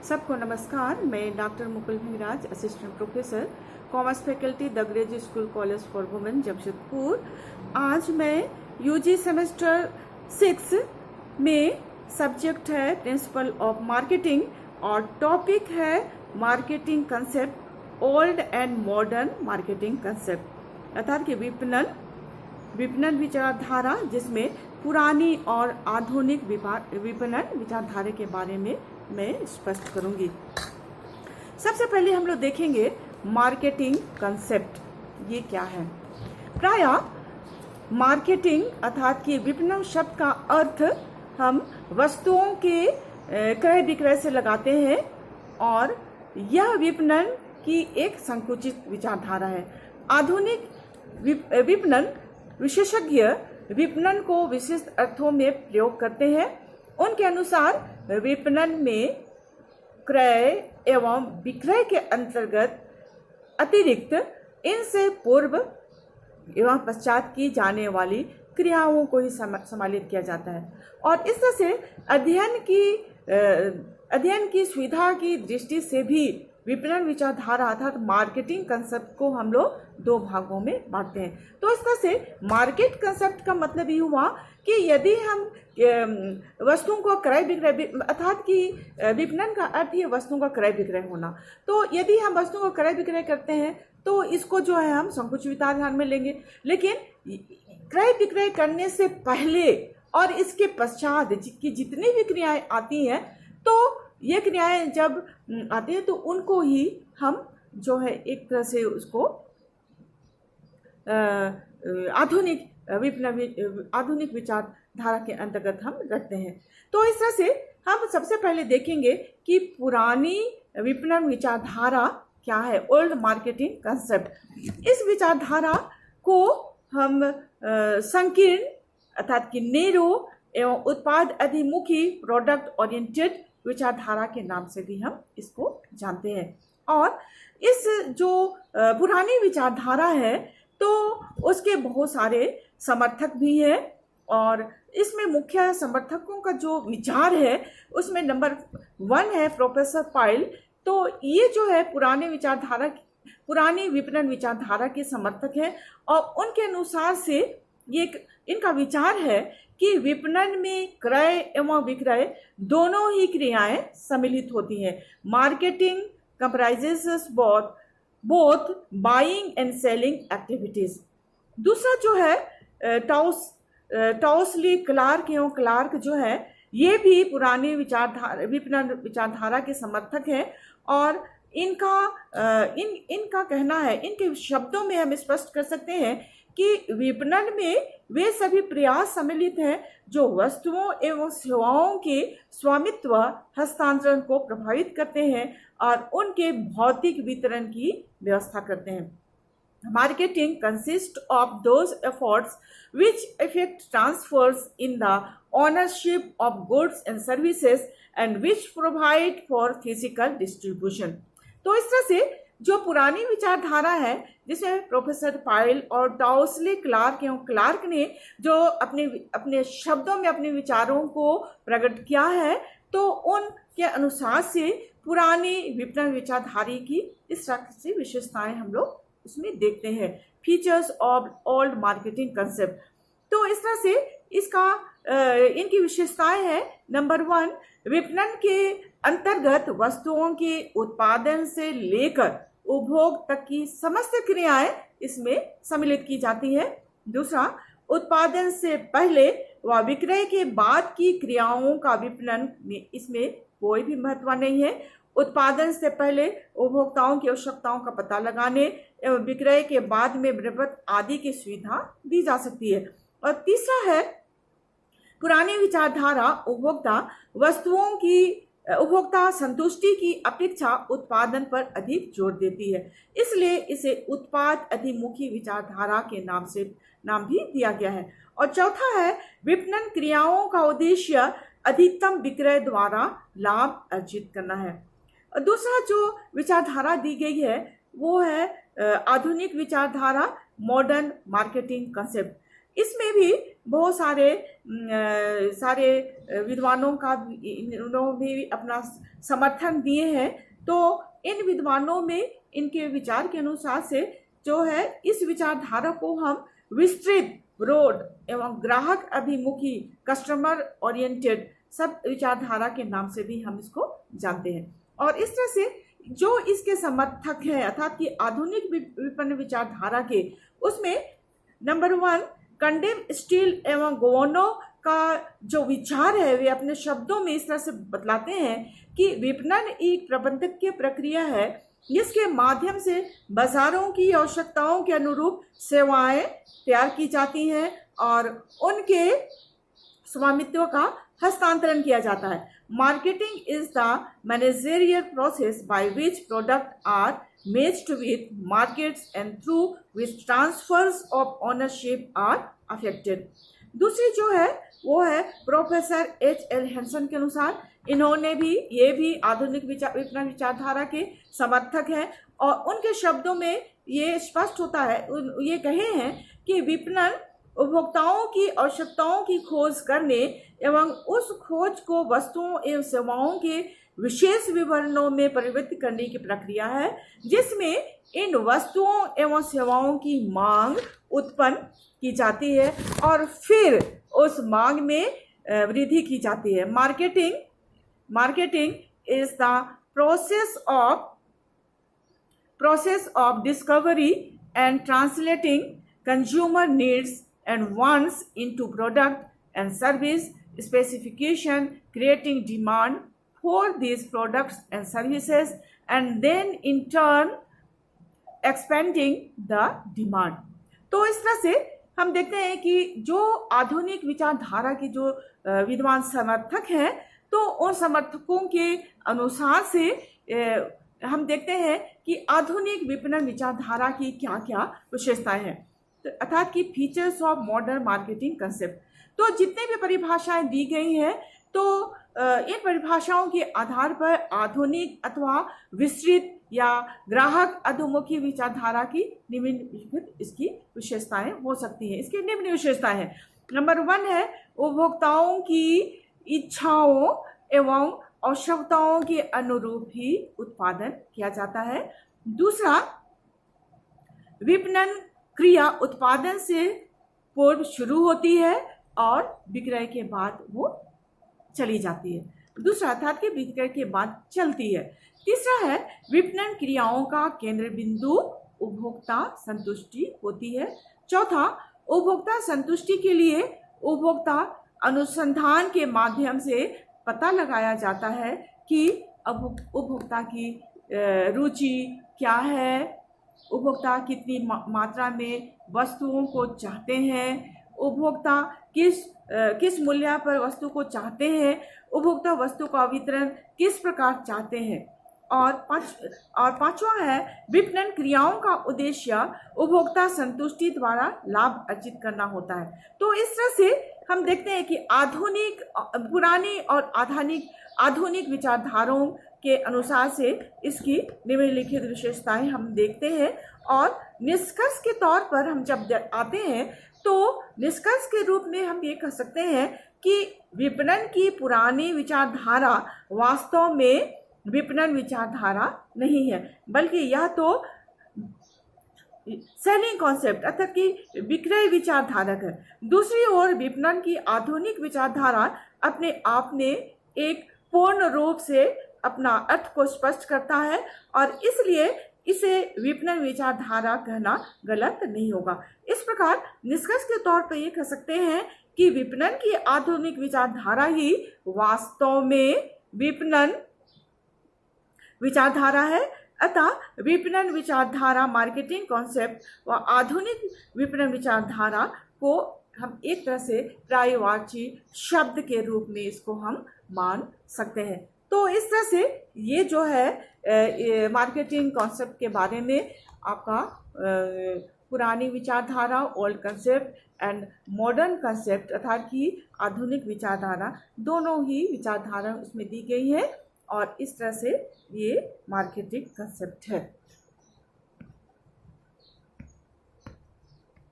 सबको नमस्कार। मैं doctor Mukul Bhiraj, assistant professor, commerce faculty, the graduate school college for women, Jamshedpur. आज मैं यूजी सेमेस्टर 6 में सब्जेक्ट है प्रिंसिपल ऑफ मार्केटिंग और टॉपिक है marketing concept, old and modern marketing concept, अर्थात कि विपणन विचारधारा, जिसमें पुरानी और आधुनिक विपणन विचारधारा के बारे में मैं स्पष्ट करूंगी। सबसे पहले हम लोग देखेंगे मार्केटिंग कंसेप्ट, ये क्या है। प्रायः मार्केटिंग अर्थात कि विपणन शब्द का अर्थ हम वस्तुओं के क्रय विक्रय से लगाते हैं और यह विपणन की एक संकुचित विचारधारा है। आधुनिक विपणन विशेषज्ञ विपणन को विशिष्ट अर्थों में प्रयोग करते हैं। उनके अनुसार विपणन में क्रय एवं विक्रय के अंतर्गत अतिरिक्त इनसे पूर्व एवं पश्चात की जाने वाली क्रियाओं को ही सम्मिलित किया जाता है और इस तरह से अध्ययन की सुविधा की दृष्टि से भी विपणन विचारधारा अर्थात मार्केटिंग कंसेप्ट को हम लोग दो भागों में बांटते हैं। तो इस तरह से मार्केट कंसेप्ट का मतलब ये हुआ कि यदि हम वस्तुओं को क्रय विक्रय अर्थात कि विपणन का अर्थ ही वस्तुओं का क्रय विक्रय होना, तो यदि हम वस्तुओं को क्रय विक्रय करते हैं तो इसको जो है हम संकुचित विचार ध्यान में लेंगे। लेकिन क्रय विक्रय करने से पहले और इसके पश्चात की जितनी भी क्रियाएं आती हैं, तो ये क्रियाएं जब आती हैं तो उनको ही हम जो है एक तरह से उसको आधुनिक विचारधारा के अंतर्गत हम रखते हैं। तो इस तरह से हम सबसे पहले देखेंगे कि पुरानी विपणन विचारधारा क्या है, ओल्ड मार्केटिंग कंसेप्ट। इस विचारधारा को हम संकीर्ण अर्थात कि नैरो एवं उत्पाद अधिमुखी प्रोडक्ट ओरिएंटेड विचारधारा के नाम से भी हम इसको जानते हैं। और इस जो पुरानी विचारधारा है तो उसके बहुत सारे समर्थक भी हैं और इसमें मुख्य समर्थकों का जो विचार है उसमें नंबर 1 है प्रोफेसर पायल। तो ये जो है पुरानी विपणन विचारधारा के समर्थक हैं और उनके अनुसार से ये इनका विचार है कि विपणन में क्रय एवं विक्रय दोनों ही क्रियाएं सम्मिलित होती हैं। Marketing comprises both buying and selling activities. दूसरा जो है टॉसली क्लार्क जो है, ये भी पुरानी विपणन विचारधारा के समर्थक हैं और इनका कहना है, इनके शब्दों में हम स्पष्ट कर सकते हैं कि विपणन में वे सभी प्रयास सम्मिलित हैं जो वस्तुओं एवं सेवाओं के स्वामित्व हस्तांतरण को प्रभावित करते हैं और उनके भौतिक वितरण की व्यवस्था करते हैं। Marketing consist of those efforts which affect transfers in the ownership of goods and services and which provide for physical distribution। तो इस तरह से जो पुरानी विचारधारा है जिसमें प्रोफेसर पायल और टॉसली क्लार्क ने जो अपने शब्दों में अपने विचारों को प्रकट किया है, तो उनके अनुसार से पुरानी विपणन विचारधारा की इस तरह से विशेषताएं हम लोग उसमें देखते हैं। Features of old marketing concept, तो इस तरह से इनकी विशेषताएं हैं। नंबर 1, विपणन के अंतर्गत वस्तुओं के उत्पादन से लेकर उपभोग तक की समस्त क्रियाएं इसमें सम्मिलित की जाती है। दूसरा, उत्पादन से पहले व विक्रय के बाद की क्रियाओं का विपणन में इसमें कोई भी महत्व नहीं है। उत्पादन से पहले उपभोक्ताओं की आवश्यकताओं का पता लगाने एवं विक्रय के बाद में विपणन आदि की सुविधा दी जा सकती है। और तीसरा है, पुरानी विचारधारा उपभोक्ता संतुष्टि की अपेक्षा उत्पादन पर अधिक जोर देती है, इसलिए इसे उत्पाद अधिमुखी विचारधारा के नाम भी दिया गया है। और चौथा है, विपणन क्रियाओं का उद्देश्य अधिकतम विक्रय द्वारा लाभ अर्जित करना है। और दूसरा जो विचारधारा दी गई है वो है आधुनिक विचारधारा, मॉडर्न मार्केटिंग कंसेप्ट। इसमें भी बहुत सारे विद्वानों का उन्होंने भी अपना समर्थन दिए हैं। तो इन विद्वानों में इनके विचार के अनुसार से जो है इस विचारधारा को हम विस्तृत ब्रॉड एवं ग्राहक अभिमुखी कस्टमर ओरिएंटेड सब विचारधारा के नाम से भी हम इसको जानते हैं। और इस तरह से जो इसके समर्थक हैं अर्थात कि आधुनिक विपणन विचारधारा के, उसमें नंबर 1 कंडेम स्टील एवं गोवनो का जो विचार है वे अपने शब्दों में इस तरह से बतलाते हैं कि विपणन एक प्रबंधकीय प्रक्रिया है जिसके माध्यम से बाजारों की आवश्यकताओं के अनुरूप सेवाएं तैयार की जाती हैं और उनके स्वामित्व का हस्तांतरण किया जाता है। Marketing is the managerial process by which product are matched with markets and through which transfers of ownership are affected. दूसरी जो है वो है प्रोफेसर एच.एल. हेंसन के अनुसार, इन्होंने भी ये भी आधुनिक विपणन विचारधारा के समर्थक हैं और उनके शब्दों में ये स्पष्ट होता है, ये कहे हैं कि विपणन उपभोक्ताओं की आवश्यकताओं की खोज करने एवं उस खोज को वस्तुओं एवं सेवाओं के विशेष विवरणों में परिवर्तित करने की प्रक्रिया है जिसमें इन वस्तुओं एवं सेवाओं की मांग उत्पन्न की जाती है और फिर उस मांग में वृद्धि की जाती है। Marketing is the process of discovery and translating consumer needs and wants into product and service specification, creating demand for these products and services, and then in turn expanding the demand। तो इस तरह से हम देखते हैं कि जो आधुनिक विचारधारा के जो विद्वान समर्थक हैं, तो उन समर्थकों के अनुसार से हम देखते हैं कि आधुनिक विपणन विचारधारा की क्या क्या विशेषताएं हैं, तो अर्थात कि features of modern marketing concept. तो जितने भी परिभाषाएं दी गई हैं, तो इन परिभाषाओं के आधार पर आधुनिक अथवा विस्तृत या ग्राहक अधोमुखी विचारधारा की निम्नलिखित इसकी विशेषताएं हो सकती हैं। इसकी निम्न विशेषताएं हैं। नंबर 1 है उपभोक्ताओं की इच्छाओं एवं आवश्यकताओं के अनुरूप ही उत्पादन किया जाता है। दूसरा, विपणन क्रिया उत्पादन से पूर्व शुरू होती है और विक्रय के बाद वो चली जाती है। दूसरा अर्थात कि विक्रय के बाद चलती है। तीसरा है विपणन क्रियाओं का केंद्र बिंदु उपभोक्ता संतुष्टि होती है। चौथा, उपभोक्ता संतुष्टि के लिए उपभोक्ता अनुसंधान के माध्यम से पता लगाया जाता है कि उपभोक्ता की रुचि क्या है, उपभोक्ता कितनी मात्रा में वस्तुओं को चाहते हैं, उपभोक्ता किस मूल्य पर वस्तु को चाहते हैं, उपभोक्ता वस्तु का वितरण किस प्रकार चाहते हैं। और पांचवा है विपणन क्रियाओं का उद्देश्य उपभोक्ता संतुष्टि द्वारा लाभ अर्जित करना होता है। तो इस तरह से हम देखते हैं कि पुरानी और आधुनिक विचारधाराओं के अनुसार से इसकी निम्नलिखित विशेषताएं हम देखते हैं। और निष्कर्ष के तौर पर हम जब आते हैं तो निष्कर्ष के रूप में हम ये कह सकते हैं कि विपणन की पुरानी विचारधारा वास्तव में विपणन विचारधारा नहीं है, बल्कि यह तो सेलिंग कॉन्सेप्ट अर्थात कि विक्रय विचारधारक है। दूसरी ओर विपणन की आधुनिक विचारधारा अपने आप में एक पूर्ण रूप से अपना अर्थ को स्पष्ट करता है और इसलिए इसे विपणन विचारधारा कहना गलत नहीं होगा। इस प्रकार निष्कर्ष के तौर पर ये कह सकते हैं कि विपणन की आधुनिक विचारधारा ही वास्तव में विपणन विचारधारा है। अतः विपणन विचारधारा मार्केटिंग कॉन्सेप्ट व आधुनिक विपणन विचारधारा को हम एक तरह से पर्यायवाची शब्द के रूप में इसको हम मान सकते हैं। तो इस तरह से ये जो है मार्केटिंग कॉन्सेप्ट के बारे में आपका पुरानी विचारधारा old concept and modern concept अर्थात कि आधुनिक विचारधारा दोनों ही विचारधारा उसमें दी गई है और इस तरह से ये मार्केटिंग कंसेप्ट है।